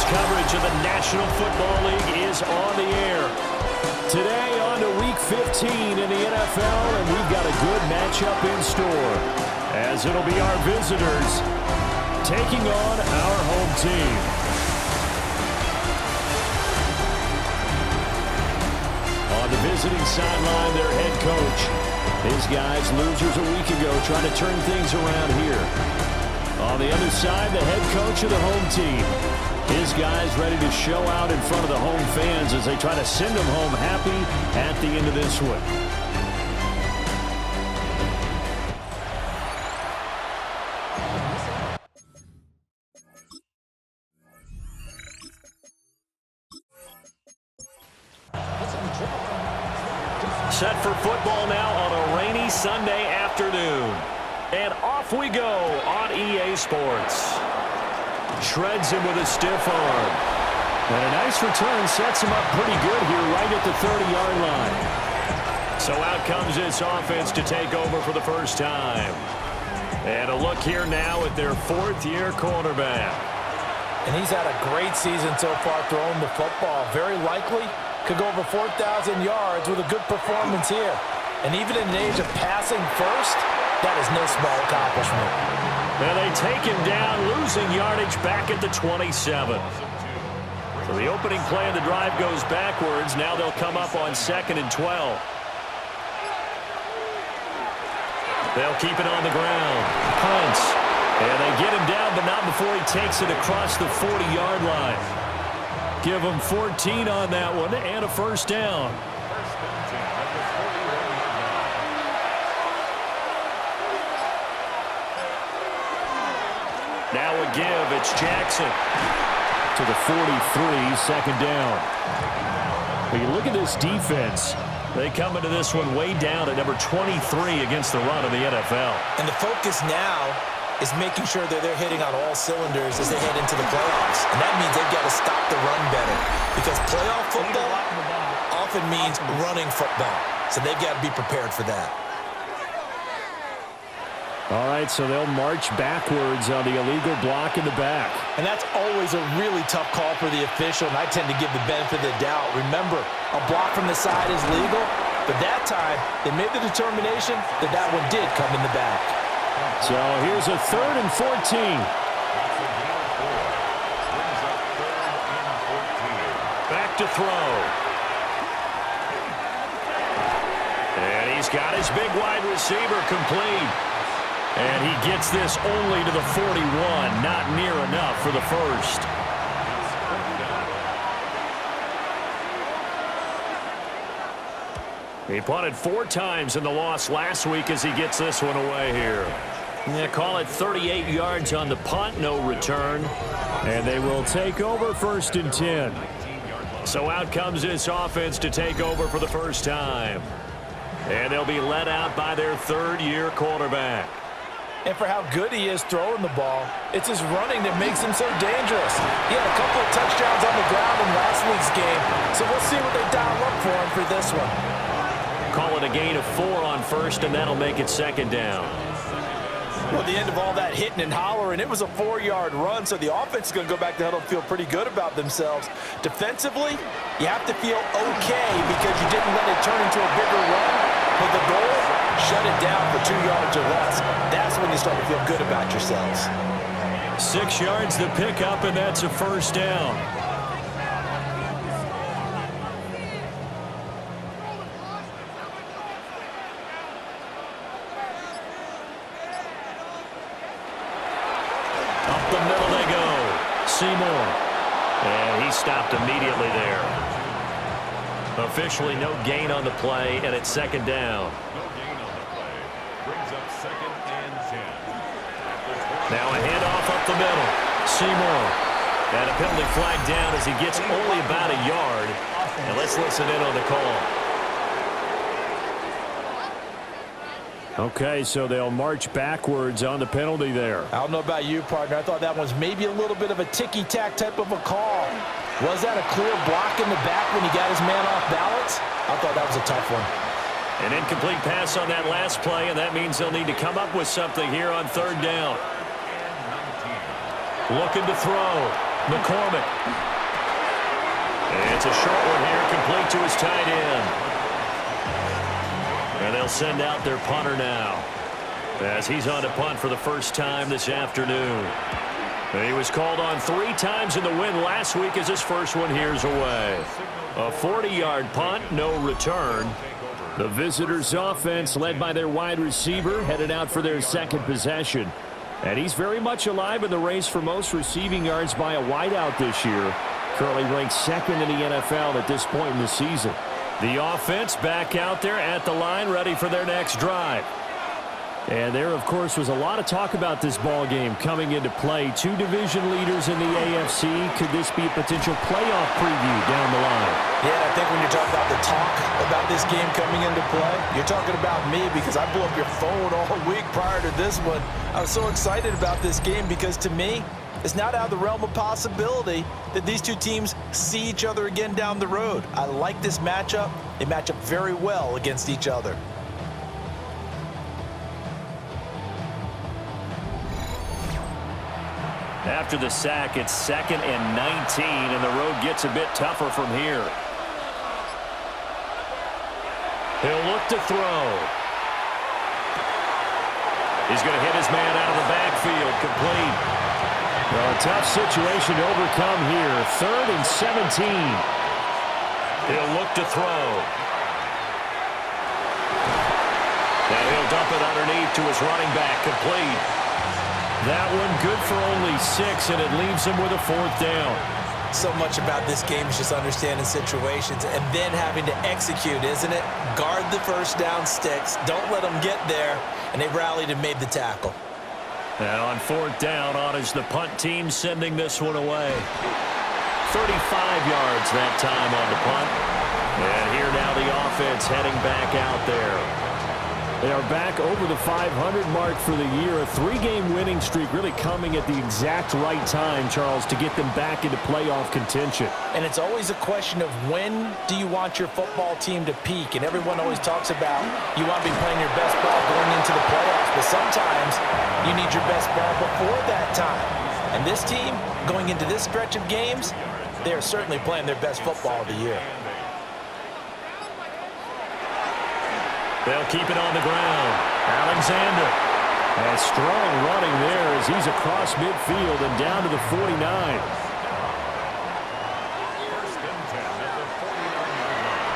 coverage of the National Football League is on the air. Today on to Week 15 in the NFL, and we've got a good matchup in store, as it'll be our visitors taking on our home team. On the visiting sideline, their head coach. His guys, losers a week ago, trying to turn things around here. On the other side, the head coach of the home team. His guys ready to show out in front of the home fans as they try to send them home happy at the end of this one. Set for football now on a rainy Sunday afternoon. And off we go on EA Sports. Shreds him with a stiff arm. And a nice return sets him up pretty good here right at the 30-yard line. So out comes this offense to take over for the first time. And a look here now at their fourth-year quarterback. And he's had a great season so far throwing the football. Very likely could go over 4,000 yards with a good performance here. And even in the age of passing first, that is no small accomplishment. And they take him down, losing yardage back at the 27. So the opening play of the drive goes backwards. Now they'll come up on 2nd and 12. They'll keep it on the ground. Punts. And they get him down, but not before he takes it across the 40-yard line. Give him 14 on that one and a first down. Now a give. It's Jackson to the 43, second down. When you look at this defense, they come into this one way down at number 23 against the run of the NFL. And the focus now is making sure that they're hitting on all cylinders as they head into the playoffs. And that means they've got to stop the run better, because playoff football often means running football. So they've got to be prepared for that. All right, so they'll march backwards on the illegal block in the back. And that's always a really tough call for the official, and I tend to give the benefit of the doubt. Remember, a block from the side is legal, but that time they made the determination that that one did come in the back. So here's a 3rd and 14. Back to throw. And he's got his big wide receiver complete. And he gets this only to the 41, not near enough for the first. He punted 4 times in the loss last week as he gets this one away here. Yeah, call it 38 yards on the punt, no return. And they will take over 1st and 10. So out comes this offense to take over for the first time. And they'll be led out by their 3rd-year quarterback. And for how good he is throwing the ball, it's his running that makes him so dangerous. He had a couple of touchdowns on the ground in last week's game, so we'll see what they dial up for him for this one. Call it a gain of 4 on 1st, and that'll make it 2nd down. Well, at the end of all that hitting and hollering, it was a 4-yard run, so the offense is going to go back to huddle and feel pretty good about themselves. Defensively, you have to feel okay because you didn't let it turn into a bigger run. But the goal, shut it down for 2 yards or less. That's when you start to feel good about yourselves. 6 yards to pick up, and that's a first down. Up the middle they go. Seymour. And he stopped immediately there. Officially no gain on the play, and it's 2nd down. No gain on the play. Brings up 2nd and 10. Now a handoff up the middle. Seymour. And a penalty flag down as he gets only about a yard. And let's listen in on the call. Okay, so they'll march backwards on the penalty there. I don't know about you, partner. I thought that was maybe a little bit of a ticky-tack type of a call. Was that a clear block in the back when he got his man off balance? I thought that was a tough one. An incomplete pass on that last play, and that means they'll need to come up with something here on 3rd down. Looking to throw. McCormick. It's a short one here, complete to his tight end. And they'll send out their punter now, as he's on to punt for the first time this afternoon. He was called on 3 times in the win last week as his first one here's away. A 40-yard punt, no return. The visitors' offense, led by their wide receiver, headed out for their second possession. And he's very much alive in the race for most receiving yards by a wideout this year. Currently ranked second in the NFL at this point in the season. The offense back out there at the line, ready for their next drive. And there, of course, was a lot of talk about this ball game coming into play. 2 division leaders in the AFC. Could this be a potential playoff preview down the line? Yeah, I think when you're talking about the talk about this game coming into play, you're talking about me because I blew up your phone all week prior to this one. I was so excited about this game because, to me, it's not out of the realm of possibility that these 2 teams see each other again down the road. I like this matchup. They match up very well against each other. After the sack, it's 2nd and 19, and the road gets a bit tougher from here. He'll look to throw. He's going to hit his man out of the backfield, complete. Well, a tough situation to overcome here. 3rd and 17. He'll look to throw. And he'll dump it underneath to his running back, complete. That one good for only 6, and it leaves him with a 4th down. So much about this game is just understanding situations and then having to execute, isn't it? Guard the first down sticks. Don't let them get there. And they rallied and made the tackle. Now on 4th down, on is the punt team sending this one away. 35 yards that time on the punt. And here now the offense heading back out there. They are back over the 500 mark for the year. A 3-game winning streak really coming at the exact right time, Charles, to get them back into playoff contention. And it's always a question of when do you want your football team to peak? And everyone always talks about you want to be playing your best ball going into the playoffs, but sometimes you need your best ball before that time. And this team, going into this stretch of games, they are certainly playing their best football of the year. They'll keep it on the ground. Alexander. And strong running there as he's across midfield and down to the 49.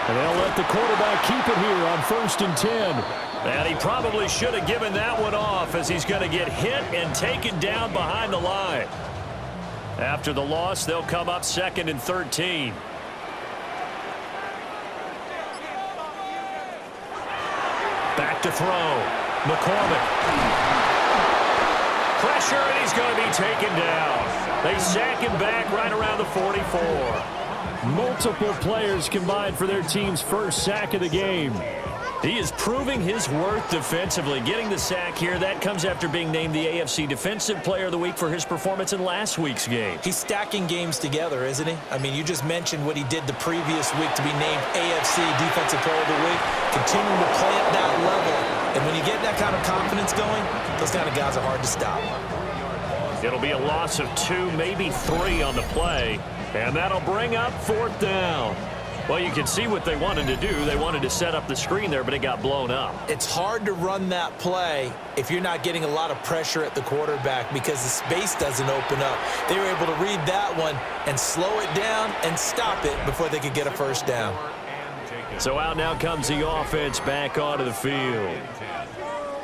And they'll let the quarterback keep it here on 1st and 10. And he probably should have given that one off as he's going to get hit and taken down behind the line. After the loss, they'll come up 2nd and 13. Back to throw. McCormick. Pressure, and he's going to be taken down. They sack him back right around the 44. Multiple players combined for their team's first sack of the game. He is proving his worth defensively. Getting the sack here, that comes after being named the AFC Defensive Player of the Week for his performance in last week's game. He's stacking games together, isn't he? I mean, you just mentioned what he did the previous week to be named AFC Defensive Player of the Week. Continuing to play at that level. And when you get that kind of confidence going, those kind of guys are hard to stop. It'll be a loss of 2, maybe 3 on the play. And that'll bring up 4th down. Well, you can see what they wanted to do. They wanted to set up the screen there, but it got blown up. It's hard to run that play if you're not getting a lot of pressure at the quarterback because the space doesn't open up. They were able to read that one and slow it down and stop it before they could get a first down. So out now comes the offense back onto the field.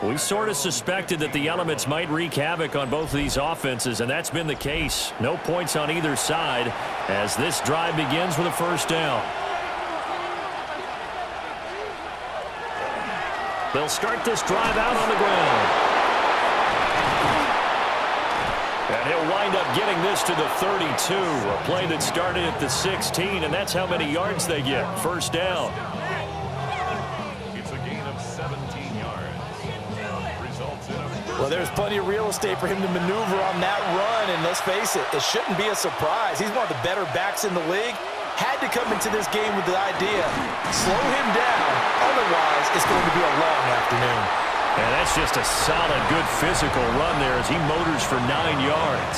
We sort of suspected that the elements might wreak havoc on both of these offenses, and that's been the case. No points on either side as this drive begins with a first down. They'll start this drive out on the ground. And he'll wind up getting this to the 32. A play that started at the 16, and that's how many yards they get. First down. It's a gain of 17 yards. Results in a... Well, there's plenty of real estate for him to maneuver on that run, and let's face it, it shouldn't be a surprise. He's one of the better backs in the league. Had to come into this game with the idea, slow him down, otherwise it's going to be a long afternoon. And that's just a solid, good physical run there as he motors for 9 yards.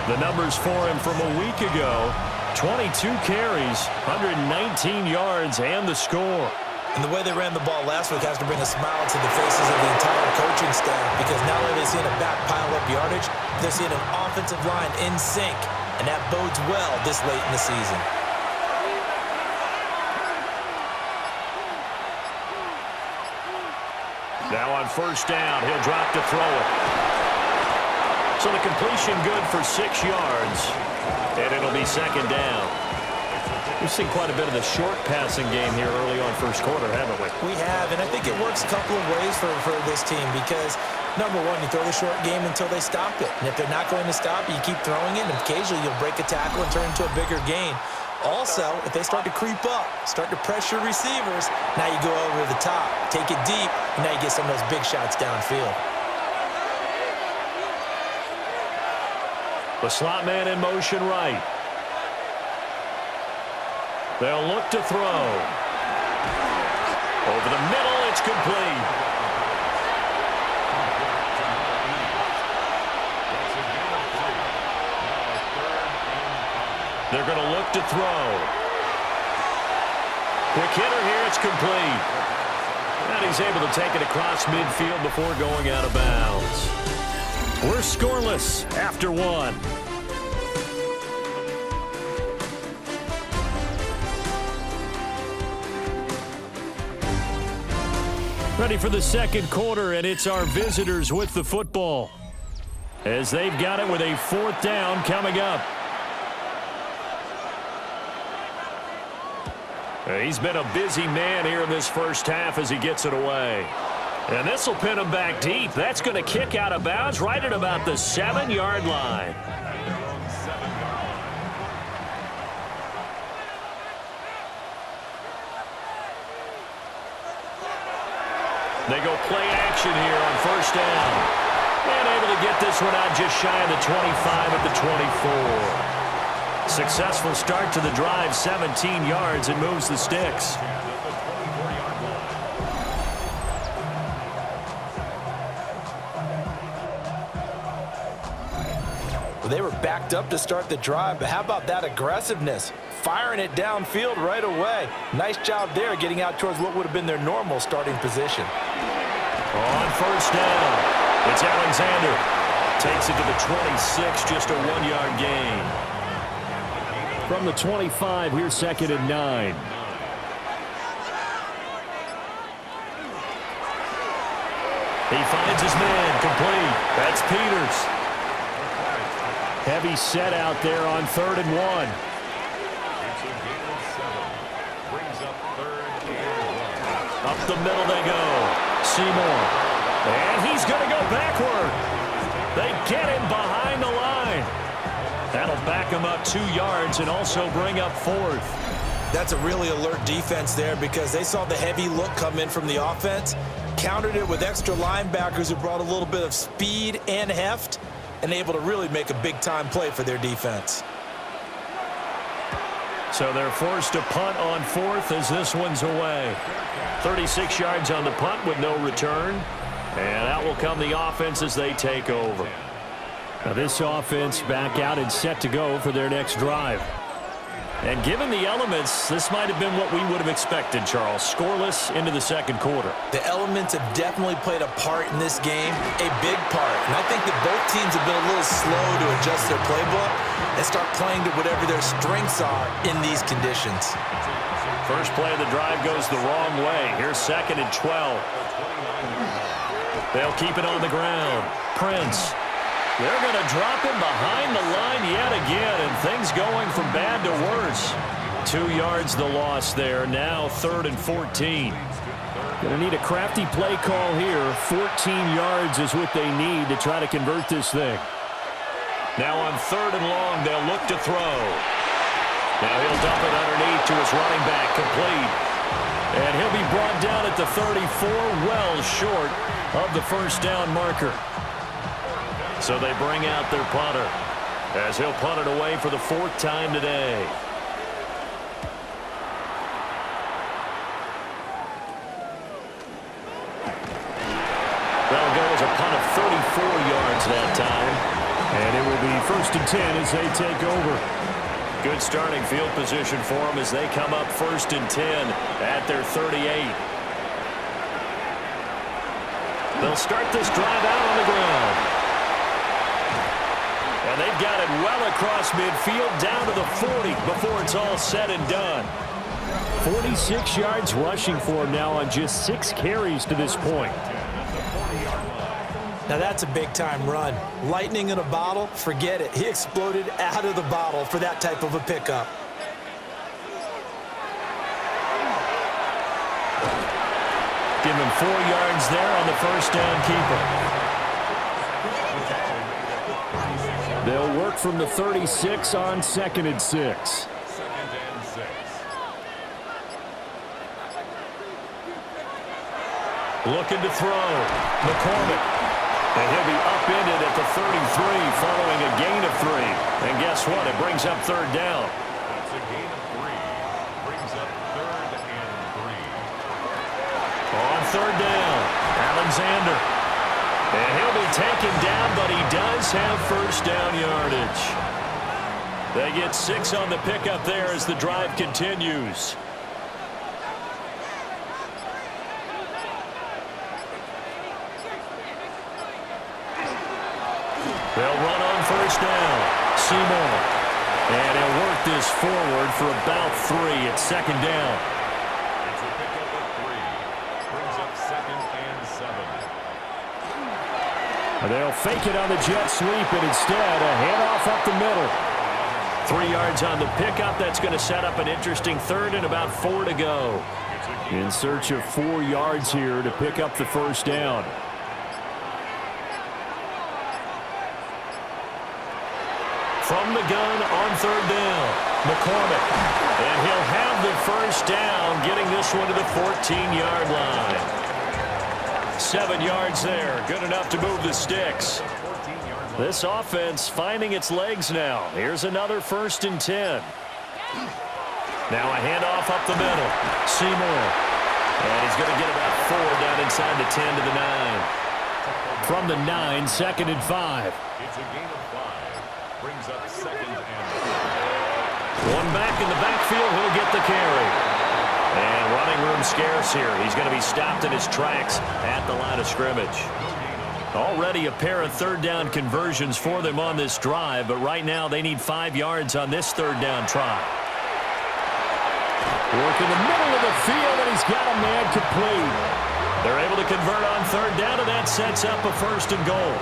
The numbers for him from a week ago, 22 carries, 119 yards, and the score. And the way they ran the ball last week has to bring a smile to the faces of the entire coaching staff, because not only are they seeing a back pile up yardage, they're seeing an offensive line in sync, and that bodes well this late in the season. Now on first down, he'll drop to throw it. So the completion good for 6 yards, and it'll be second down. We've seen quite a bit of the short passing game here early on first quarter, haven't we? We have, and I think it works a couple of ways for this team because, number one, you throw the short game until they stop it. And if they're not going to stop it, you keep throwing it, and occasionally you'll break a tackle and turn into a bigger gain. Also, if they start to creep up, start to pressure receivers, now you go over the top, take it deep, and now you get some of those big shots downfield. The slot man in motion right. They'll look to throw. Over the middle, it's complete. They're going to look to throw. Quick hitter here, it's complete. And he's able to take it across midfield before going out of bounds. We're scoreless after one. Ready for the second quarter, and it's our visitors with the football, as they've got it with a fourth down coming up. He's been a busy man here in this first half as he gets it away. And this will pin him back deep. That's going to kick out of bounds right at about the 7-yard line. They go play action here on first down. And able to get this one out just shy of the 25 at the 24. Successful start to the drive, 17 yards, and moves the sticks. Well, they were backed up to start the drive, but how about that aggressiveness? Firing it downfield right away. Nice job there getting out towards what would have been their normal starting position. On first down, it's Alexander. Takes it to the 26, just a 1-yard gain. From the 25, here's second and 9. He finds his man, complete. That's Peters. Heavy set out there on 3rd and 1. Up the middle they go. Seymour. And he's going to go backward. They get him behind the line. That'll back him up 2 yards and also bring up 4th. That's a really alert defense there because they saw the heavy look come in from the offense, countered it with extra linebackers who brought a little bit of speed and heft, and able to really make a big-time play for their defense. So they're forced to punt on 4th as this one's away. 36 yards on the punt with no return. And out will come the offense as they take over. Now this offense back out and set to go for their next drive. And given the elements, this might have been what we would have expected, Charles. Scoreless into the second quarter. The elements have definitely played a part in this game, a big part. And I think that both teams have been a little slow to adjust their playbook and start playing to whatever their strengths are in these conditions. First play of the drive goes the wrong way. Here's second and 12. They'll keep it on the ground. Prince. They're going to drop him behind the line yet again, and things going from bad to worse. 2 yards the loss there. Now 3rd and 14. Going to need a crafty play call here. 14 yards is what they need to try to convert this thing. Now on 3rd and long, they'll look to throw. Now he'll dump it underneath to his running back, complete. And he'll be brought down at the 34, well short of the first down marker. So they bring out their punter as he'll punt it away for the 4th time today. That'll go as a punt of 34 yards that time. And it will be 1st and 10 as they take over. Good starting field position for them as they come up 1st and 10 at their 38. They'll start this drive out on the ground. And they've got it well across midfield down to the 40 before it's all said and done. 46 yards rushing for him now on just 6 carries to this point. Now that's a big-time run. Lightning in a bottle, forget it. He exploded out of the bottle for that type of a pickup. Give him 4 yards there on the first down keeper. They'll work from the 36 on 2nd and 6. Looking to throw. McCormick. And he'll be upended at the 33 following a gain of 3. And guess what? It brings up 3rd down. That's a gain of 3. Brings up 3rd and 3. On 3rd down, Alexander. And he'll be taken down, but he does have first down yardage. They get 6 on the pickup there as the drive continues. They'll run on first down. Seymour. And he'll work this forward for about 3 at 2nd down. It's a pickup of 3. Brings up 2nd and 7. They'll fake it on the jet sweep, and instead a handoff up the middle. 3 yards on the pickup. That's going to set up an interesting 3rd and about 4 to go. In search of 4 yards here to pick up the first down. From the gun on 3rd down, McCormick. And he'll have the first down, getting this one to the 14-yard line. 7 yards there, good enough to move the sticks. This offense finding its legs now. Here's another 1st and 10. Now a handoff up the middle. Seymour. And he's going to get about 4 down inside the 10 to the 9. From the 9, 2nd and 5. It's a gain of 5. Brings up 2nd and 1 back in the backfield, he'll get the carry. And running room scarce here. He's going to be stopped in his tracks at the line of scrimmage. Already a pair of 3rd down conversions for them on this drive, but right now they need 5 yards on this 3rd down try. Work in the middle of the field, and he's got a man complete. They're able to convert on 3rd down, and that sets up a 1st and goal.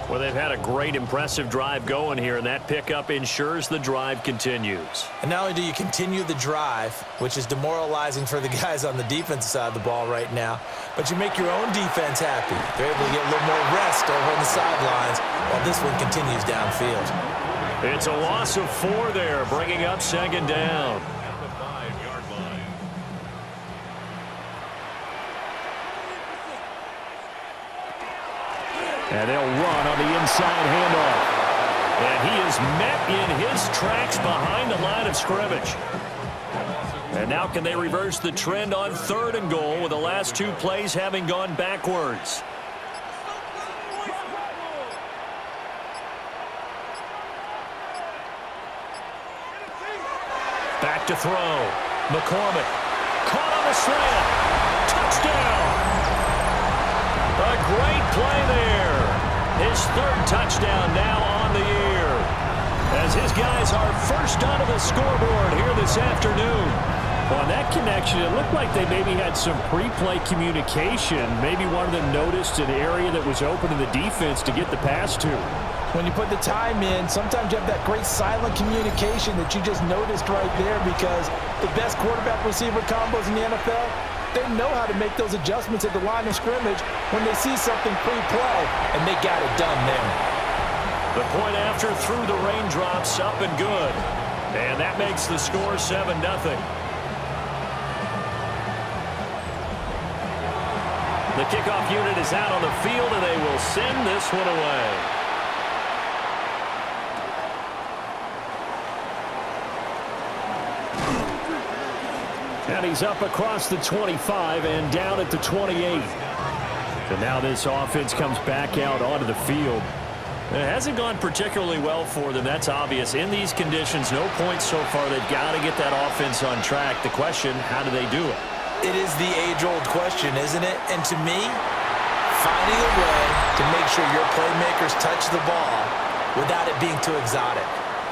Well, they've had a great, impressive drive going here, and that pickup ensures the drive continues. And not only do you continue the drive, which is demoralizing for the guys on the defensive side of the ball right now, but you make your own defense happy. They're able to get a little more rest over on the sidelines while this one continues downfield. It's a loss of 4 there, bringing up 2nd down. Down the 5-yard line. And they'll run on the inside handoff. And he is met in his tracks behind the line of scrimmage. And now can they reverse the trend on 3rd and goal with the last 2 plays having gone backwards? Back to throw. McCormick. Caught on the slant. Touchdown. A great play there. His 3rd touchdown now on the year. As his guys are first onto the scoreboard here this afternoon. Well, on that connection, it looked like they maybe had some pre-play communication. Maybe one of them noticed an area that was open in the defense to get the pass to. When you put the time in, sometimes you have that great silent communication that you just noticed right there, because the best quarterback-receiver combos in the NFL, they know how to make those adjustments at the line of scrimmage when they see something pre-play, and they got it done there. The point after through the raindrops, up and good. And that makes the score 7-0. The kickoff unit is out on the field, and they will send this one away. And he's up across the 25 and down at the 28. And now this offense comes back out onto the field. It hasn't gone particularly well for them. That's obvious. In these conditions, no points so far. They've got to get that offense on track. The question, how do they do it? It is the age-old question, isn't it? And to me, finding a way to make sure your playmakers touch the ball without it being too exotic.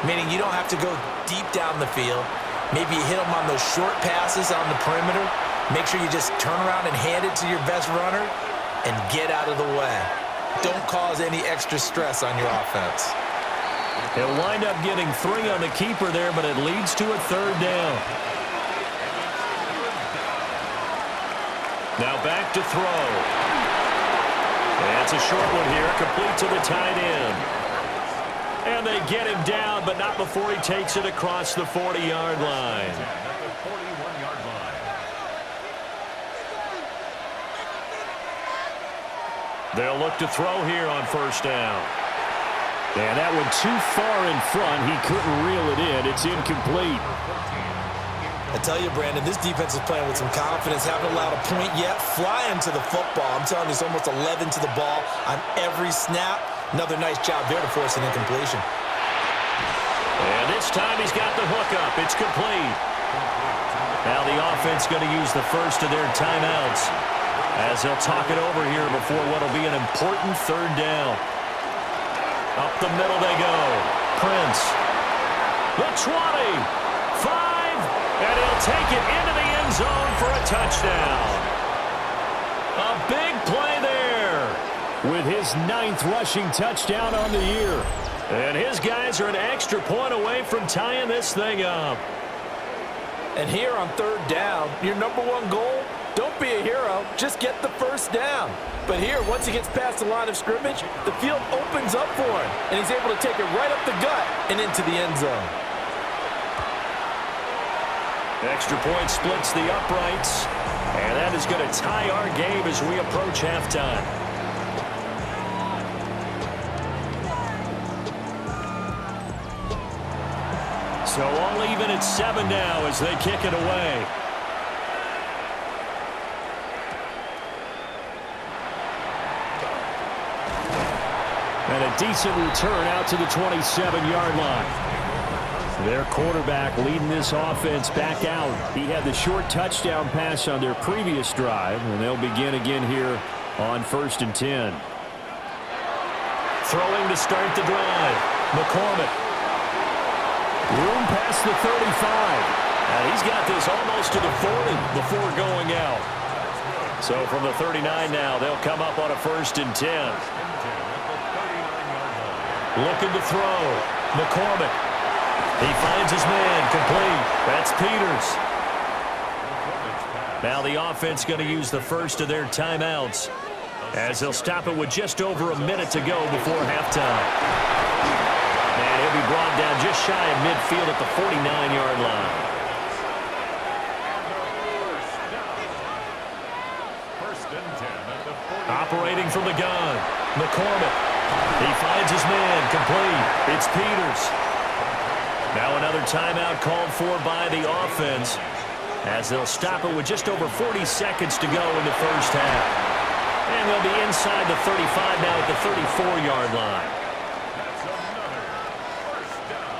Meaning you don't have to go deep down the field. Maybe you hit them on those short passes on the perimeter. Make sure you just turn around and hand it to your best runner and get out of the way. Don't cause any extra stress on your offense. He'll wind up getting 3 on the keeper there, but it leads to a 3rd down. Now back to throw. That's a short one here, complete to the tight end. And they get him down, but not before he takes it across the 40-yard line. They'll look to throw here on 1st down. And that one too far in front. He couldn't reel it in. It's incomplete. I tell you, Brandon, this defense is playing with some confidence. Haven't allowed a point yet. Flying to the football. I'm telling you, it's almost 11 to the ball on every snap. Another nice job there to force an incompletion. And this time he's got the hook up. It's complete. Now the offense going to use the first of their timeouts as they'll talk it over here before what will be an important 3rd down. Up the middle they go. Prince. The 20. 5. And he'll take it into the end zone for a touchdown. A big play there with his 9th rushing touchdown on the year. And his guys are an extra point away from tying this thing up. And here on 3rd down, your #1 goal, don't be a hero, just get the 1st down. But here, once he gets past the line of scrimmage, the field opens up for him, and he's able to take it right up the gut and into the end zone. Extra point splits the uprights, and that is going to tie our game as we approach halftime. So all even at 7 now as they kick it away. And a decent return out to the 27-yard line. Their quarterback leading this offense back out. He had the short touchdown pass on their previous drive, and they'll begin again here on 1st and 10. Throwing to start the drive. McCormick. Room past the 35. And he's got this almost to the 40 before going out. So from the 39 now, they'll come up on a 1st and 10. Looking to throw. McCormick. He finds his man. Complete. That's Peters. Now the offense going to use the first of their timeouts as they'll stop it with just over a minute to go before halftime. And he'll be brought down just shy of midfield at the 49-yard line. Operating from the gun. McCormick. He finds his man. Complete. It's Peters. Now another timeout called for by the offense as they'll stop it with just over 40 seconds to go in the first half. And they'll be inside the 35 now at the 34-yard line. That's another first down.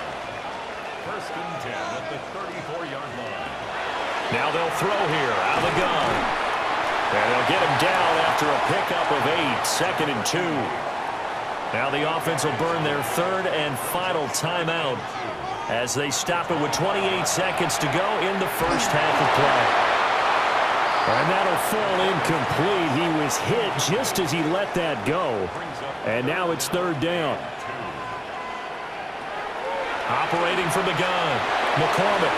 1st and 10 at the 34-yard line. Now they'll throw here out of the gun. And they'll get him down after a pickup of 8, 2nd and 2. Now the offense will burn their 3rd and final timeout as they stop it with 28 seconds to go in the first half of play. And that'll fall incomplete. He was hit just as he let that go. And now it's 3rd down. Operating from the gun, McCormick.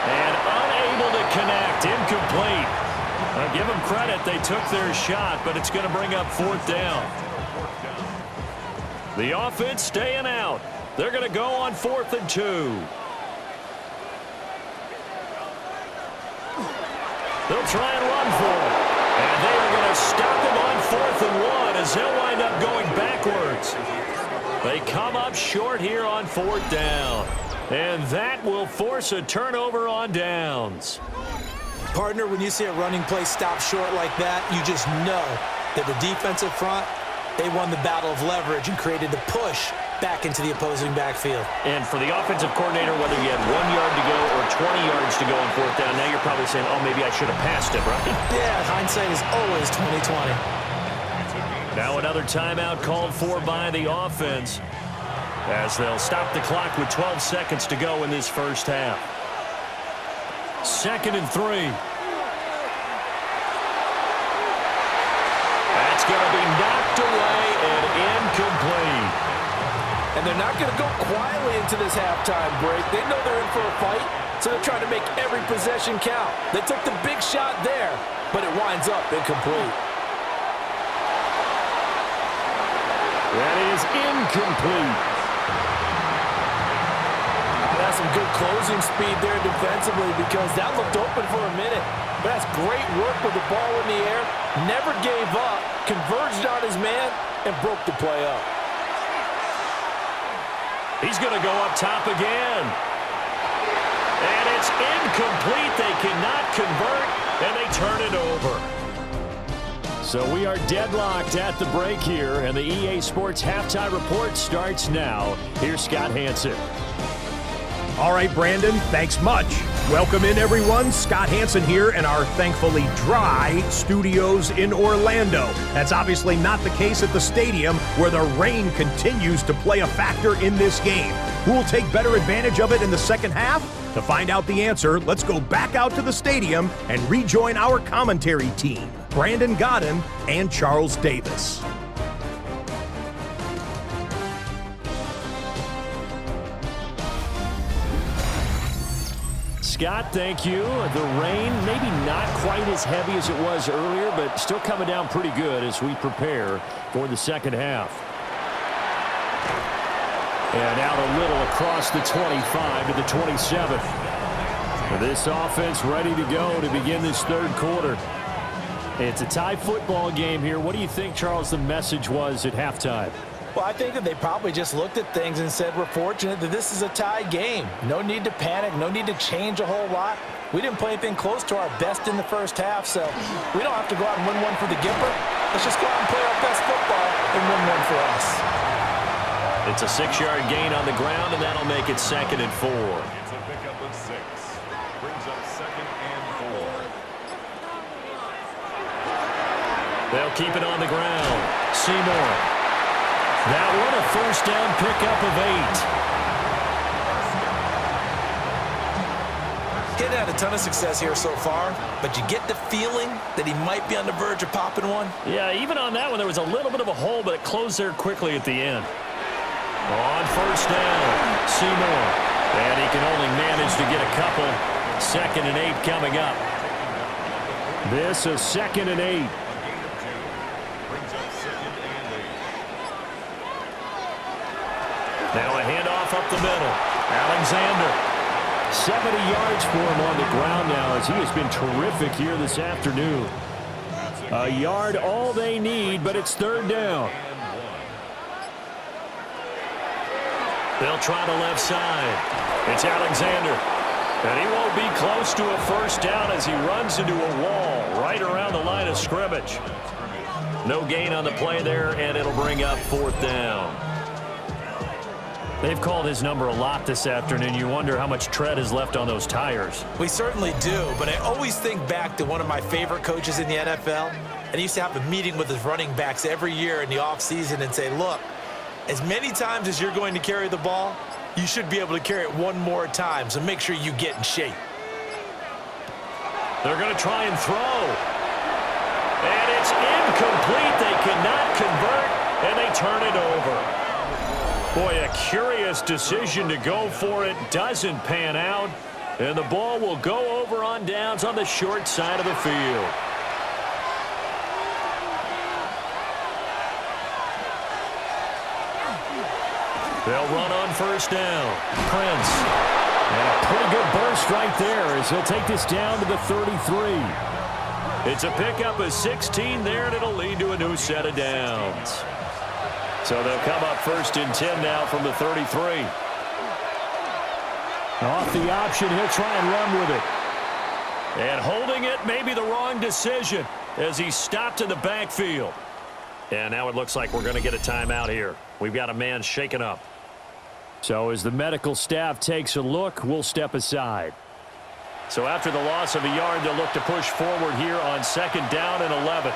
And unable to connect, incomplete. Give them credit, they took their shot, but it's going to bring up 4th down. The offense staying out. They're going to go on 4th and 2. They'll try and run for it. And they are going to stop him on 4th and 1 as they'll wind up going backwards. They come up short here on 4th down. And that will force a turnover on downs. Partner, when you see a running play stop short like that, you just know that the defensive front, they won the battle of leverage and created the push back into the opposing backfield. And for the offensive coordinator, whether you had 1 yard to go or 20 yards to go on fourth down, now you're probably saying, oh, maybe I should have passed it, right? Yeah, hindsight is always 20/20. Now another timeout called for by the offense as they'll stop the clock with 12 seconds to go in this first half. 2nd and 3. That's going to be knocked away and incomplete. And they're not going to go quietly into this halftime break. They know they're in for a fight, so they're trying to make every possession count. They took the big shot there, but it winds up incomplete. That is incomplete. That's some good closing speed there defensively because that looked open for a minute. But that's great work with the ball in the air. Never gave up, converged on his man, and broke the play up. He's going to go up top again. And it's incomplete. They cannot convert, and they turn it over. So we are deadlocked at the break here, and the EA Sports Halftime Report starts now. Here's Scott Hansen. All right, Brandon, thanks much. Welcome in, everyone. Scott Hansen here in our thankfully dry studios in Orlando. That's obviously not the case at the stadium, where the rain continues to play a factor in this game. Who will take better advantage of it in the second half? To find out the answer, let's go back out to the stadium and rejoin our commentary team, Brandon Godden and Charles Davis. Scott, thank you. The rain, maybe not quite as heavy as it was earlier, but still coming down pretty good as we prepare for the second half. And out a little across the 25 to the 27. This offense ready to go to begin this third quarter. It's a tie football game here. What do you think, Charles, the message was at halftime? Well, I think that they probably just looked at things and said, we're fortunate that this is a tie game. No need to panic. No need to change a whole lot. We didn't play anything close to our best in the first half, so we don't have to go out and win one for the Gipper. Let's just go out and play our best football and win one for us. It's a 6-yard gain on the ground, and that'll make it 2nd and 4. It's a pickup of 6. Brings up 2nd and 4. They'll keep it on the ground. Seymour. That one a first down pickup of 8. He hadn't had a ton of success here so far, but you get the feeling that he might be on the verge of popping one. Yeah, even on that one, there was a little bit of a hole, but it closed there quickly at the end. On first down, Seymour. And he can only manage to get a couple. 2nd and 8 coming up. This is 2nd and 8. Now a handoff up the middle. Alexander. 70 yards for him on the ground now as he has been terrific here this afternoon. A yard all they need, but it's 3rd down. They'll try the left side. It's Alexander. And he won't be close to a first down as he runs into a wall right around the line of scrimmage. No gain on the play there, and it'll bring up 4th down. They've called his number a lot this afternoon. You wonder how much tread is left on those tires. We certainly do, but I always think back to one of my favorite coaches in the NFL, and he used to have a meeting with his running backs every year in the offseason and say, look, as many times as you're going to carry the ball, you should be able to carry it one more time, so make sure you get in shape. They're going to try and throw. And it's incomplete. They cannot convert, and they turn it over. Boy, a curious decision to go for it. Doesn't pan out. And the ball will go over on downs on the short side of the field. They'll run on first down. Prince. And a pretty good burst right there as he'll take this down to the 33. It's a pickup of 16 there, and it'll lead to a new set of downs. So they'll come up 1st and 10 now from the 33. Off the option, he'll try and run with it. And holding it may be the wrong decision as he stopped in the backfield. And now it looks like we're going to get a timeout here. We've got a man shaken up. So as the medical staff takes a look, we'll step aside. So after the loss of a yard, they'll look to push forward here on second down and 11.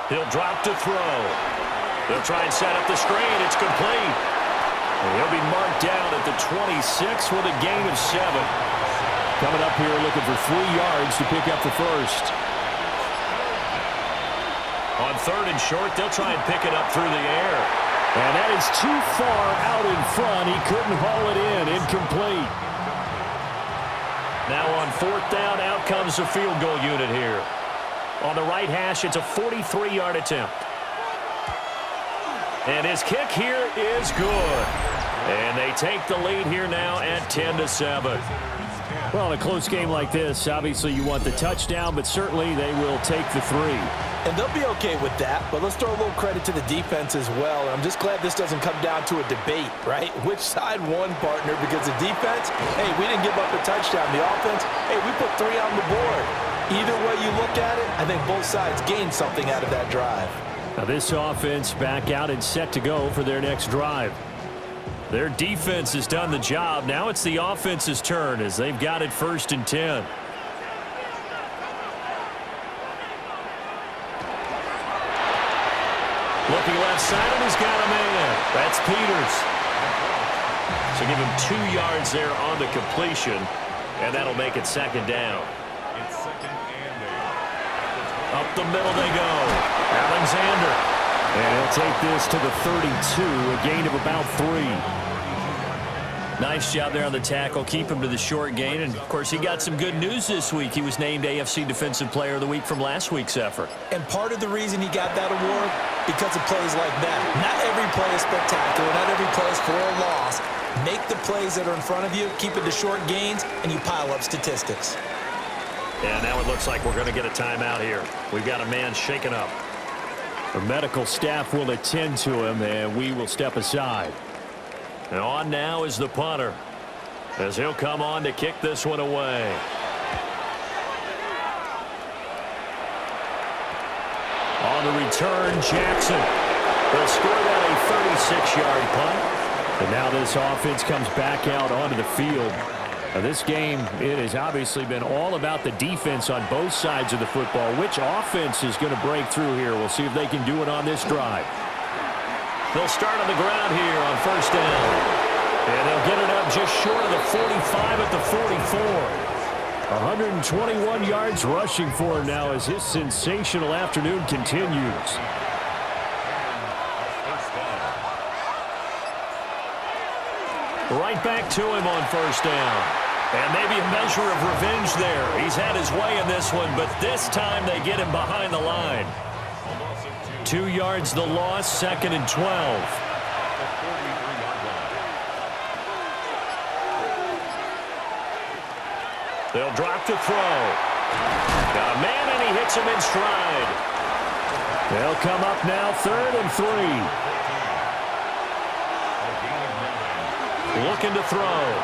He'll drop to throw. They'll try and set up the screen. It's complete. And he'll be marked down at the 26 with a gain of 7. Coming up here looking for 3 yards to pick up the first. On third and short, they'll try and pick it up through the air. And that is too far out in front. He couldn't haul it in. Incomplete. Now on fourth down, out comes the field goal unit here. On the right hash, it's a 43-yard attempt. And his kick here is good. And they take the lead here now at 10-7. Well, in a close game like this, obviously you want the touchdown, but certainly they will take the 3. And they'll be okay with that, but let's throw a little credit to the defense as well. And I'm just glad this doesn't come down to a debate, right? Which side won, partner? Because the defense, hey, we didn't give up a touchdown. The offense, hey, we put 3 on the board. Either way you look at it, I think both sides gained something out of that drive. Now this offense back out and set to go for their next drive. Their defense has done the job. Now it's the offense's turn as they've got it 1st and 10. Looking left side, and he's got a man. That's Peters. So give him 2 yards there on the completion, and that'll make it second down. It's second and 8. Up the middle they go. Alexander. And he'll take this to the 32, a gain of about 3. Nice job there on the tackle. Keep him to the short gain. And, of course, he got some good news this week. He was named AFC Defensive Player of the Week from last week's effort. And part of the reason he got that award, because of plays like that. Not every play is spectacular. Not every play is for a loss. Make the plays that are in front of you, keep it to short gains, and you pile up statistics. And now it looks like we're going to get a timeout here. We've got a man shaken up. The medical staff will attend to him, and we will step aside. And on now is the punter, as he'll come on to kick this one away. On the return, Jackson. They'll score that a 36-yard punt. And now this offense comes back out onto the field. Now this game, it has obviously been all about the defense on both sides of the football. Which offense is going to break through here? We'll see if they can do it on this drive. They'll start on the ground here on 1st down. And they'll get it up just short of the 45 at the 44. 121 yards rushing for him now as his sensational afternoon continues. Right back to him on 1st down. And maybe a measure of revenge there. He's had his way in this one, but this time they get him behind the line. 2 yards the loss, 2nd and 12. They'll drop to throw. Got a man, and he hits him in stride. They'll come up now 3rd and 3. Looking to throw.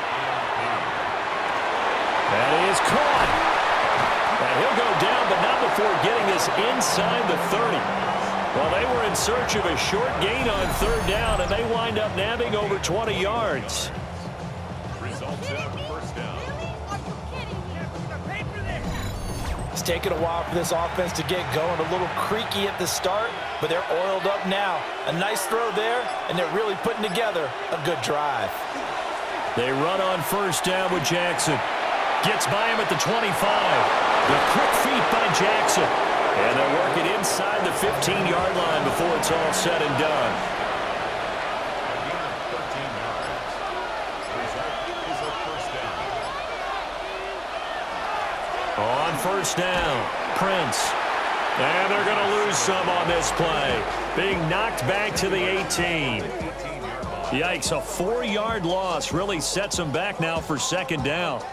That is caught. And he'll go down, but not before getting this inside the 30. Well, they were in search of a short gain on 3rd down, and they wind up nabbing over 20 yards. Results in 1st down. It's taken a while for this offense to get going. A little creaky at the start, but they're oiled up now. A nice throw there, and they're really putting together a good drive. They run on 1st down with Jackson. Gets by him at the 25. The quick feet by Jackson. And they'll work it inside the 15-yard line before it's all said and done. On 1st down, Prince. And they're going to lose some on this play. Being knocked back to the 18. Yikes, a 4-yard loss really sets them back now for 2nd down.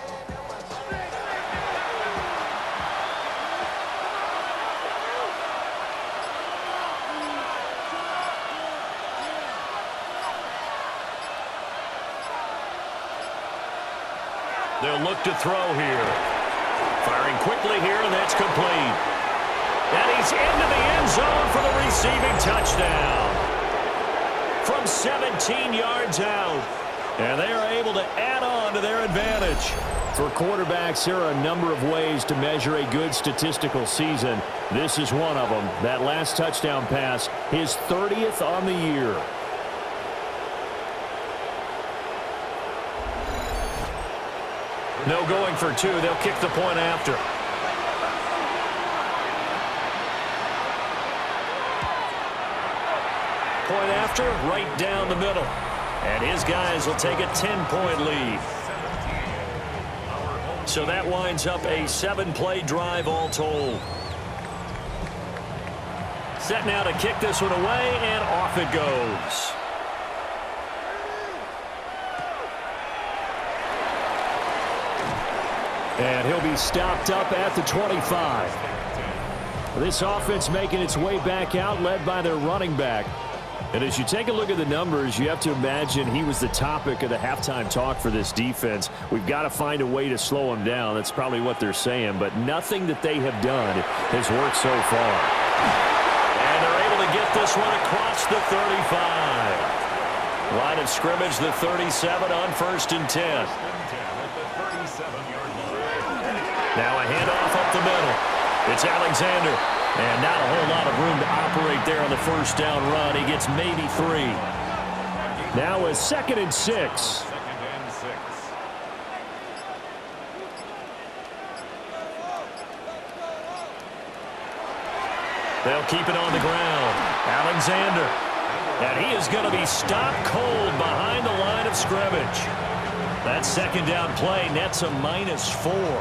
They'll look to throw here. Firing quickly here, and that's complete. And he's into the end zone for the receiving touchdown. From 17 yards out. And they are able to add on to their advantage. For quarterbacks, there are a number of ways to measure a good statistical season. This is one of them. That last touchdown pass, his 30th on the year. No going for two. They'll kick the point after. Point after, right down the middle. And his guys will take a 10-point lead. So that winds up a 7-play drive all told. Set now to kick this one away, and off it goes. And he'll be stopped up at the 25. This offense making its way back out, led by their running back. And as you take a look at the numbers, you have to imagine he was the topic of the halftime talk for this defense. We've got to find a way to slow him down. That's probably what they're saying. But nothing that they have done has worked so far. And they're able to get this one across the 35. Line of scrimmage, the 37 on 1st and 10. Now a handoff up the middle. It's Alexander. And not a whole lot of room to operate there on the first down run. He gets maybe 3. Now a 2nd and 6. They'll keep it on the ground. Alexander. And he is going to be stopped cold behind the line of scrimmage. That second down play nets a -4.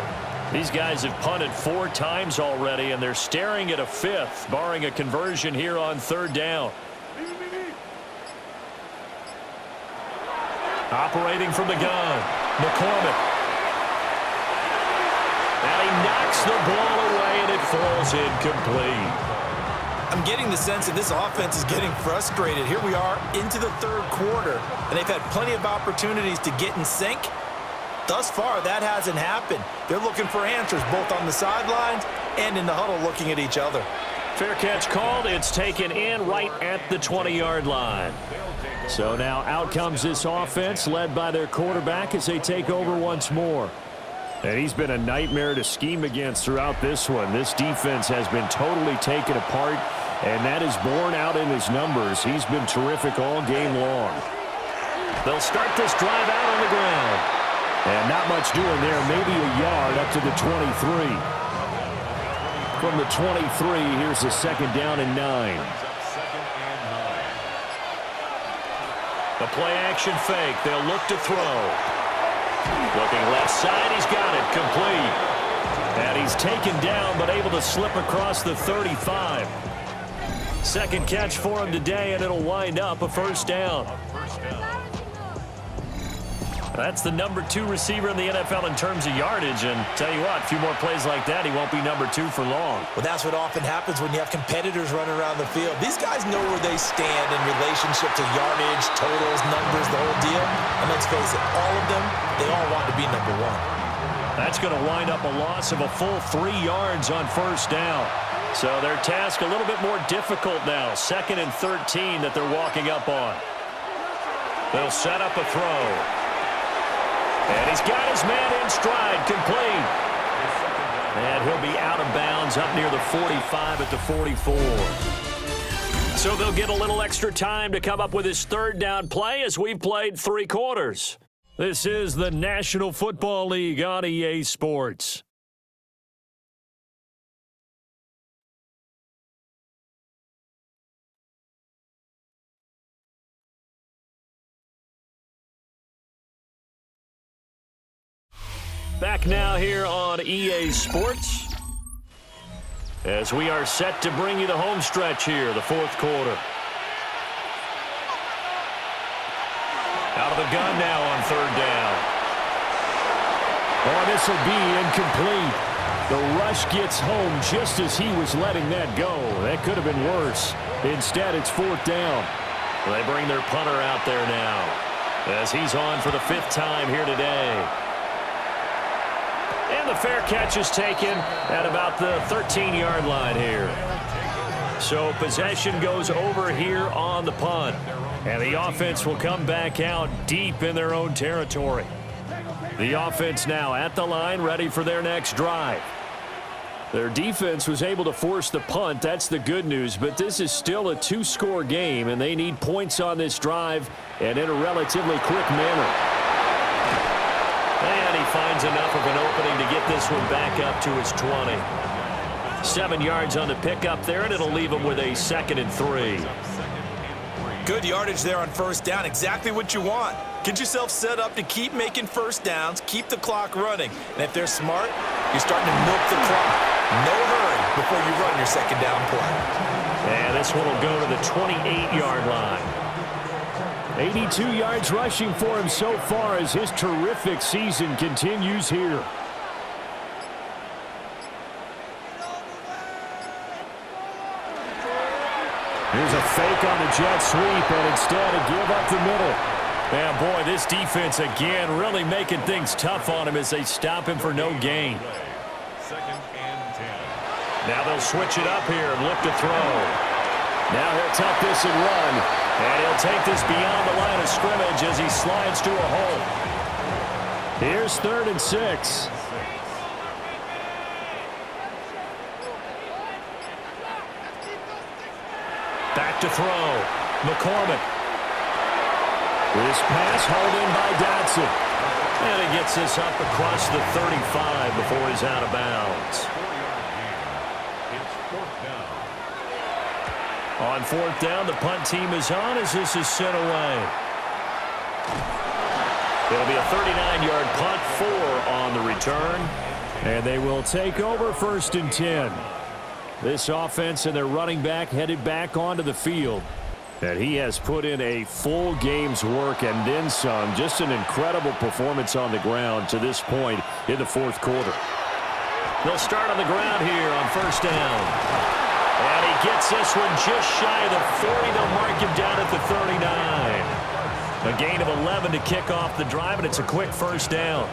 These guys have punted 4 times already, and they're staring at a 5th, barring a conversion here on 3rd down. Operating from the gun, McCormick. And he knocks the ball away, and it falls incomplete. I'm getting the sense that this offense is getting frustrated. Here we are into the 3rd quarter, and they've had plenty of opportunities to get in sync. Thus far, that hasn't happened. They're looking for answers both on the sidelines and in the huddle looking at each other. Fair catch called. It's taken in right at the 20-yard line. So now out comes this offense led by their quarterback as they take over once more. And he's been a nightmare to scheme against throughout this one. This defense has been totally taken apart, and that is borne out in his numbers. He's been terrific all game long. They'll start this drive out on the ground. And not much doing there, maybe a yard up to the 23. From the 23, here's the 2nd down and 9. The play action fake. They'll look to throw. Looking left side, he's got it, complete. And he's taken down, but able to slip across the 35. Second catch for him today, and it'll wind up a 1st down. That's the number 2 receiver in the NFL in terms of yardage. And tell you what, a few more plays like that, he won't be number 2 for long. Well, that's what often happens when you have competitors running around the field. These guys know where they stand in relationship to yardage, totals, numbers, the whole deal. And let's face it, all of them, they all want to be number 1. That's going to wind up a loss of a full 3 yards on 1st down. So their task a little bit more difficult now. 2nd and 13 that they're walking up on. They'll set up a throw. And he's got his man in stride, complete. And he'll be out of bounds up near the 45 at the 44. So they'll get a little extra time to come up with his 3rd down play as we've played 3 quarters. This is the National Football League on EA Sports. Back now here on EA Sports as we are set to bring you the home stretch here, the 4th quarter. Out of the gun now on 3rd down. Oh, this will be incomplete. The rush gets home just as he was letting that go. That could have been worse. Instead, it's 4th down. They bring their punter out there now as he's on for the 5th time here today. And the fair catch is taken at about the 13-yard line here. So possession goes over here on the punt. And the offense will come back out deep in their own territory. The offense now at the line, ready for their next drive. Their defense was able to force the punt. That's the good news. But this is still a two-score game, and they need points on this drive and in a relatively quick manner. And he finds enough of an opening to get this one back up to his 20. 7 yards on the pickup there, and it'll leave him with a 2nd and 3. Good yardage there on first down. Exactly what you want. Get yourself set up to keep making first downs, keep the clock running. And if they're smart, you're starting to milk the clock. No hurry before you run your second down play. And this one will go to the 28-yard line. 82 yards rushing for him so far as his terrific season continues here. Here's a fake on the jet sweep, and instead a give up the middle. Man, boy, this defense again really making things tough on him as they stop him for no gain. 2nd and 10. Now they'll switch it up here and look to throw. Now he'll tuck this and run, and he'll take this beyond the line of scrimmage as he slides to a hole. Here's 3rd and 6. Back to throw. McCormick. This pass hauled in by Dotson. And he gets this up across the 35 before he's out of bounds. 4-yard gain. It's 4th down. On 4th down, the punt team is on as this is sent away. It'll be a 39-yard punt, 4 on the return. And they will take over 1st and 10. This offense and their running back headed back onto the field. And he has put in a full game's work and then some. Just an incredible performance on the ground to this point in the 4th quarter. They'll start on the ground here on 1st down. And he gets this one just shy of the 40. They'll mark him down at the 39. A gain of 11 to kick off the drive, and it's a quick 1st down.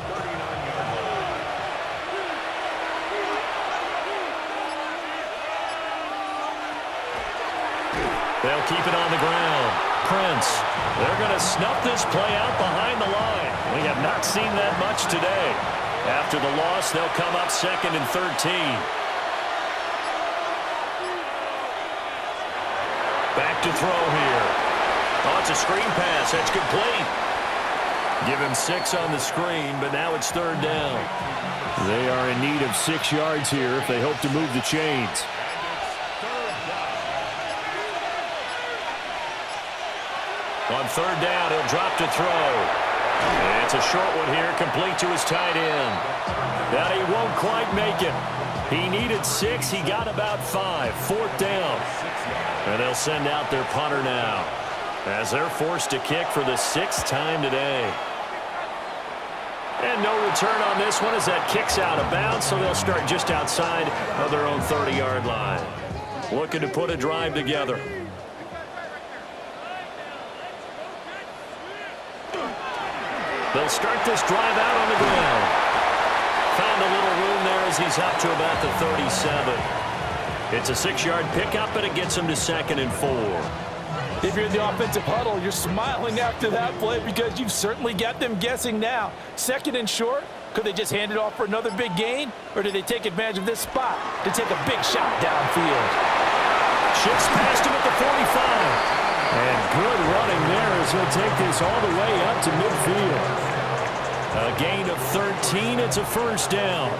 They'll keep it on the ground. Prince, they're going to snuff this play out behind the line. We have not seen that much today. After the loss, they'll come up 2nd and 13. Back to throw here. Oh, it's a screen pass. That's complete. Give him 6 on the screen, but now it's 3rd down. They are in need of 6 yards here if they hope to move the chains. On 3rd down, he'll drop to throw. And it's a short one here, complete to his tight end. That he won't quite make it. He needed 6. He got about 5. 4th down. And they'll send out their punter now as they're forced to kick for the 6th time today. And no return on this one as that kicks out of bounds, so they'll start just outside of their own 30-yard line. Looking to put a drive together. They'll start this drive out on the ground. Found a little room there as he's up to about the 37. It's a 6-yard pickup, but it gets him to 2nd and 4. If you're in the offensive huddle, you're smiling after that play because you've certainly got them guessing now. 2nd and short, could they just hand it off for another big gain? Or did they take advantage of this spot to take a big shot downfield? Shifts past him at the 45. And good running there as he'll take this all the way up to midfield. A gain of 13. It's a 1st down.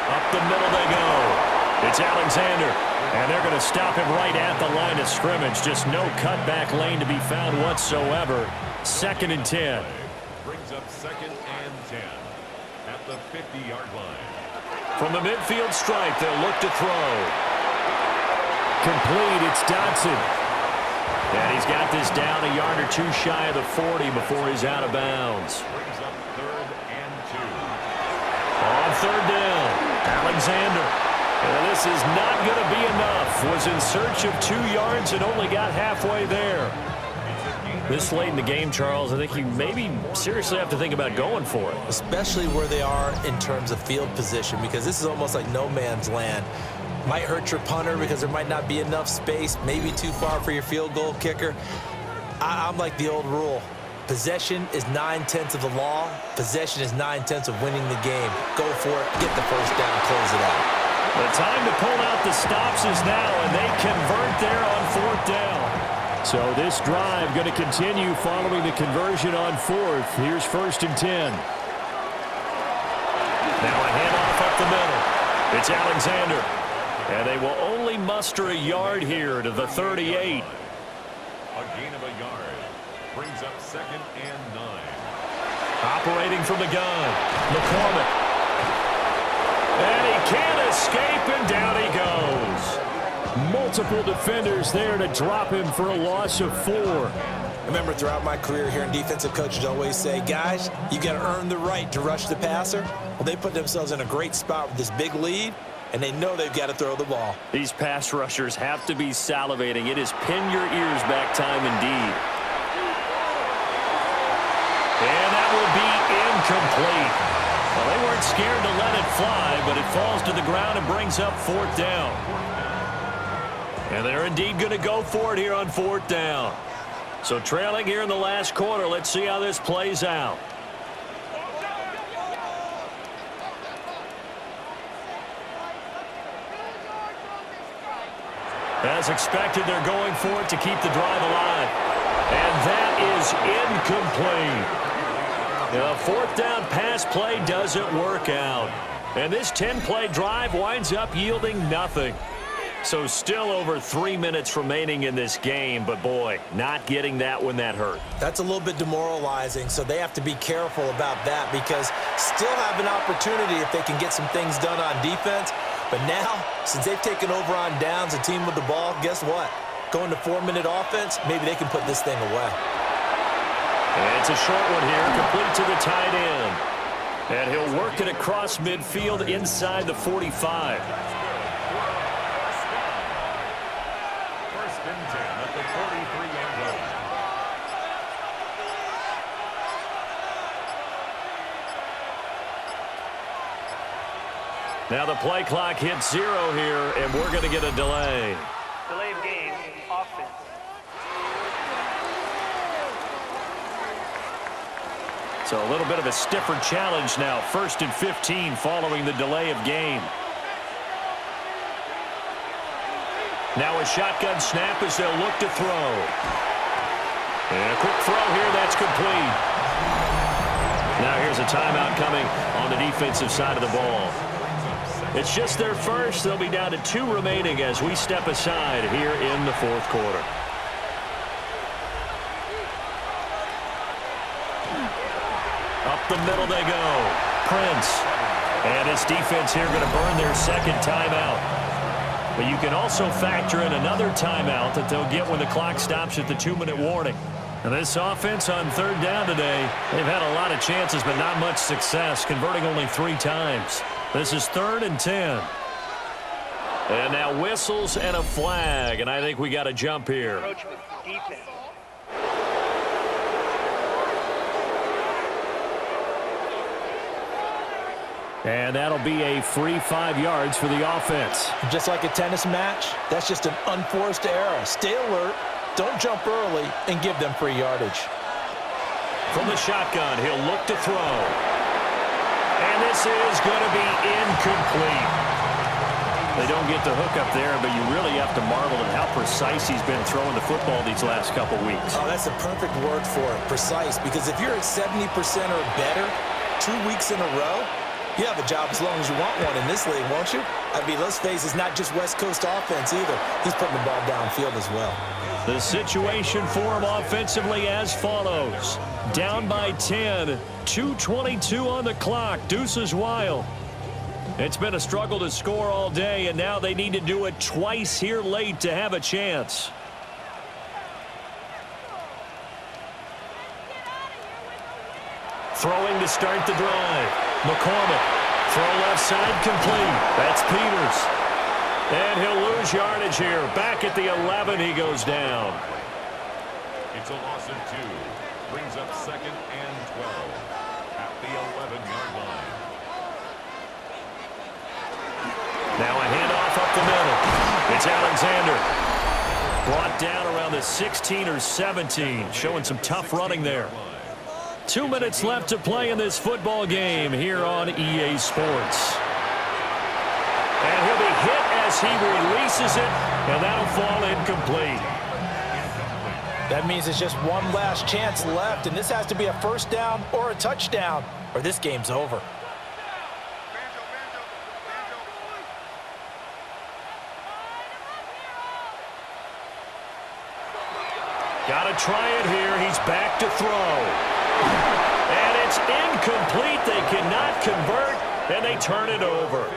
Up the middle they go. It's Alexander. And they're going to stop him right at the line of scrimmage. Just no cutback lane to be found whatsoever. 2nd and 10. Brings up 2nd and 10 at the 50-yard line. From the midfield stripe, they'll look to throw. Complete, it's Dotson. And he's got this down a yard or 2 shy of the 40 before he's out of bounds. Brings up 3rd and 2. On 3rd down, Alexander. And this is not going to be enough. Was in search of 2 yards and only got halfway there. It's a gain This late in the game, Charles, I think you maybe seriously have to think about going for it. Especially where they are in terms of field position, because this is almost like no man's land. Might hurt your punter because there might not be enough space, maybe too far for your field goal kicker. I'm like the old rule. Possession is 9/10 of the law. Possession is 9/10 of winning the game. Go for it, get the first down, close it out. The time to pull out the stops is now, and they convert there on 4th down. So this drive going to continue following the conversion on 4th. Here's 1st and 10. Now a handoff up the middle. It's Alexander. And they will only muster a yard here to the 38. A gain of a yard. Brings up 2nd and 9. Operating from the gun, McCormick. And he can't escape, and down he goes. Multiple defenders there to drop him for a loss of 4. I remember throughout my career here in defensive coaches always say, guys, you got to earn the right to rush the passer. Well, they put themselves in a great spot with this big lead, and they know they've got to throw the ball. These pass rushers have to be salivating. It is pin your ears back time indeed. And that will be incomplete. Well, they weren't scared to let it fly, but it falls to the ground and brings up 4th down. And they're indeed going to go for it here on 4th down. So trailing here in the last quarter, let's see how this plays out. As expected, they're going for it to keep the drive alive. And that is incomplete. The 4th down pass play doesn't work out. And this 10-play drive winds up yielding nothing. So still over 3 minutes remaining in this game, but boy, not getting that when that hurt. That's a little bit demoralizing, so they have to be careful about that because still have an opportunity if they can get some things done on defense. But now, since they've taken over on downs, a team with the ball, guess what? Going to 4-minute offense, maybe they can put this thing away. And it's a short one here, complete to the tight end. And he'll work it across midfield inside the 45. 1st and 10 at the 43-yard line. Now the play clock hits 0 here, and we're going to get a delay. Delay of game, offense. So a little bit of a stiffer challenge now. 1st and 15 following the delay of game. Now a shotgun snap as they'll look to throw. And a quick throw here, that's complete. Now here's a timeout coming on the defensive side of the ball. It's just their first. They'll be down to 2 remaining as we step aside here in the 4th quarter. Up the middle they go. Prince. And his defense here going to burn their 2nd timeout. But you can also factor in another timeout that they'll get when the clock stops at the 2-minute warning. And this offense on 3rd down today, they've had a lot of chances but not much success, converting only 3 times. This is 3rd and 10. And now whistles and a flag, and I think we got a jump here. Approachment, defense. And that'll be a free 5 yards for the offense. Just like a tennis match, that's just an unforced error. Stay alert, don't jump early, and give them free yardage. From the shotgun, he'll look to throw. And this is going to be incomplete. They don't get the hook up there, but you really have to marvel at how precise he's been throwing the football these last couple weeks. Oh, that's the perfect word for it, precise, because if you're at 70% or better 2 weeks in a row, you have a job as long as you want one in this league, won't you? I mean, let's face it, it's not just West Coast offense either. He's putting the ball downfield as well. The situation for him offensively as follows. Down by 10, 2:22 on the clock. Deuces wild. It's been a struggle to score all day, and now they need to do it twice here late to have a chance. Throwing to start the drive. McCormick. Throw left side complete. That's Peters. And he'll lose yardage here. Back at the 11 he goes down. It's a loss of 2. Brings up 2nd and 12 at the 11-yard line. Now a handoff up the middle. It's Alexander. Brought down around the 16 or 17. Showing some tough running there. 2 minutes left to play in this football game here on EA Sports. And he'll be hit as he releases it, and that'll fall incomplete. That means it's just one last chance left, and this has to be a first down or a touchdown, or this game's over. Got to try it here. He's back to throw. And it's incomplete. They cannot convert, and they turn it over.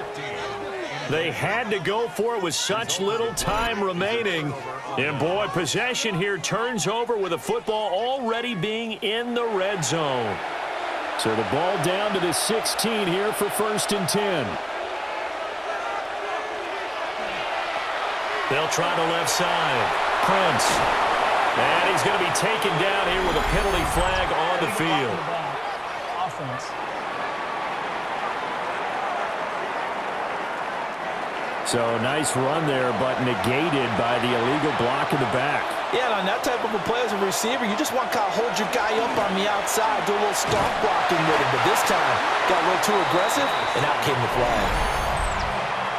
They had to go for it with such little time remaining. And, boy, possession here turns over with the football already being in the red zone. So the ball down to the 16 here for 1st and 10. They'll try the left side. Prince. And he's going to be taken down here with a penalty flag on the field. Offense. So nice run there, but negated by the illegal block in the back. Yeah, and on that type of a play as a receiver, you just want to kind of hold your guy up on the outside, do a little stomp blocking with him. But this time, got a little too aggressive, and out came the flag.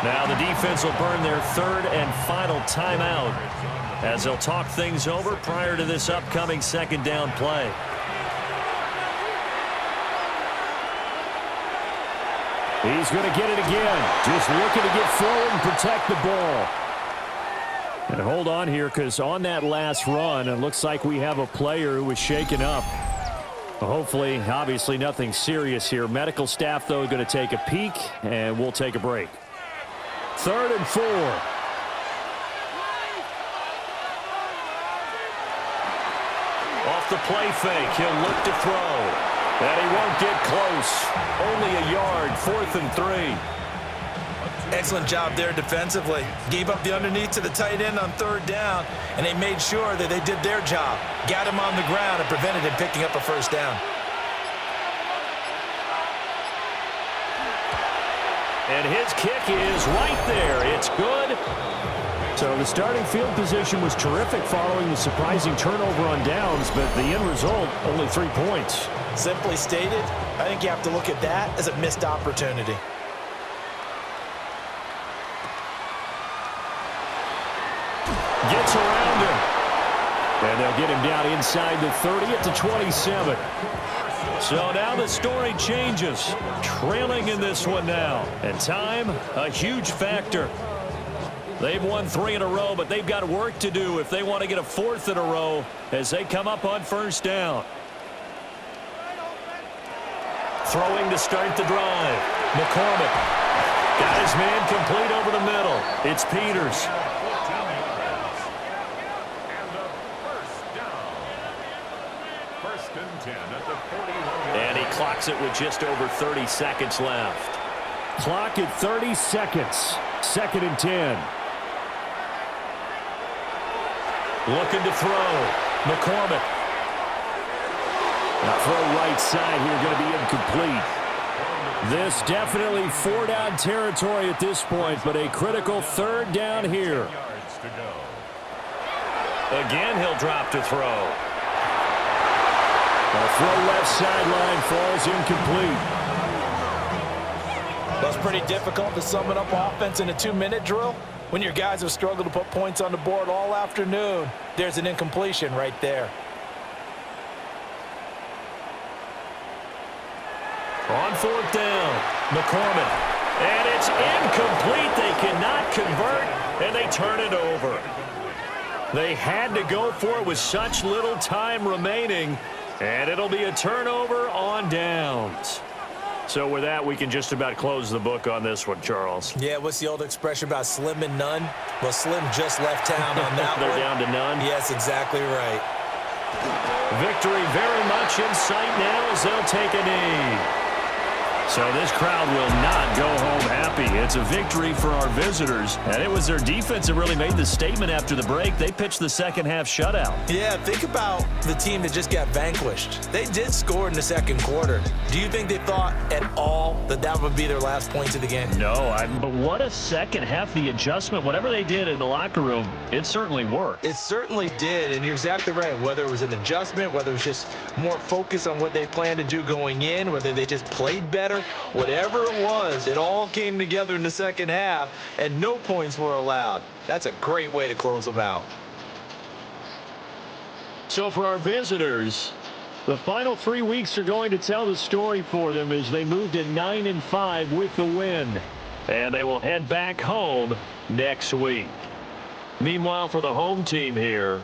Now the defense will burn their 3rd and final timeout as they'll talk things over prior to this upcoming 2nd down play. He's going to get it again. Just looking to get forward and protect the ball. And hold on here, because on that last run, it looks like we have a player who was shaken up. Hopefully, obviously nothing serious here. Medical staff, though, going to take a peek, and we'll take a break. 3rd and 4. Off the play fake, he'll look to throw. And he won't get close. Only a yard, 4th and 3. Excellent job there defensively. Gave up the underneath to the tight end on 3rd down, and they made sure that they did their job. Got him on the ground and prevented him picking up a 1st down. And his kick is right there. It's good. So the starting field position was terrific following the surprising turnover on downs, but the end result, only 3 points. Simply stated, I think you have to look at that as a missed opportunity. Gets around him. And they'll get him down inside the 30 at the 27. So now the story changes. Trailing in this one now. And time, a huge factor. They've won 3 in a row, but they've got work to do if they want to get a 4th in a row as they come up on 1st down. Throwing to start the drive. McCormick got his man complete over the middle. It's Peters. And he clocks it with just over 30 seconds left. Clock at 30 seconds. 2nd and 10. Looking to throw. McCormick. The throw right side here going to be incomplete. This definitely 4-down territory at this point, but a critical 3rd down here. Again, he'll drop to throw. The throw left sideline falls incomplete. That's pretty difficult to sum it up offense in a 2-minute drill. When your guys have struggled to put points on the board all afternoon, there's an incompletion right there. On 4th down, McCormick. And it's incomplete. They cannot convert, and they turn it over. They had to go for it with such little time remaining, and it'll be a turnover on downs. So with that, we can just about close the book on this one, Charles. Yeah, what's the old expression about slim and none? Well, Slim just left town on that They're one. down to none. Yes, exactly right. Victory very much in sight now as they'll take a knee. So this crowd will not go home happy It's a victory for our visitors, and it was their defense that really made the statement after the break. They pitched the second half shutout. Yeah, think about the team that just got vanquished. They did score in the second quarter. Do you think they thought at all that that would be their last points of the game? No, but what a second half. The adjustment, whatever they did in the locker room, it certainly worked. It certainly did, and you're exactly right. Whether it was an adjustment, whether it was just more focus on what they planned to do going in, whether they just played better, whatever it was, it all came together in the second half, and no points were allowed. That's a great way to close them out. So for our visitors, the final 3 weeks are going to tell the story for them as they move to 9-5 with the win. And they will head back home next week. Meanwhile, for the home team here,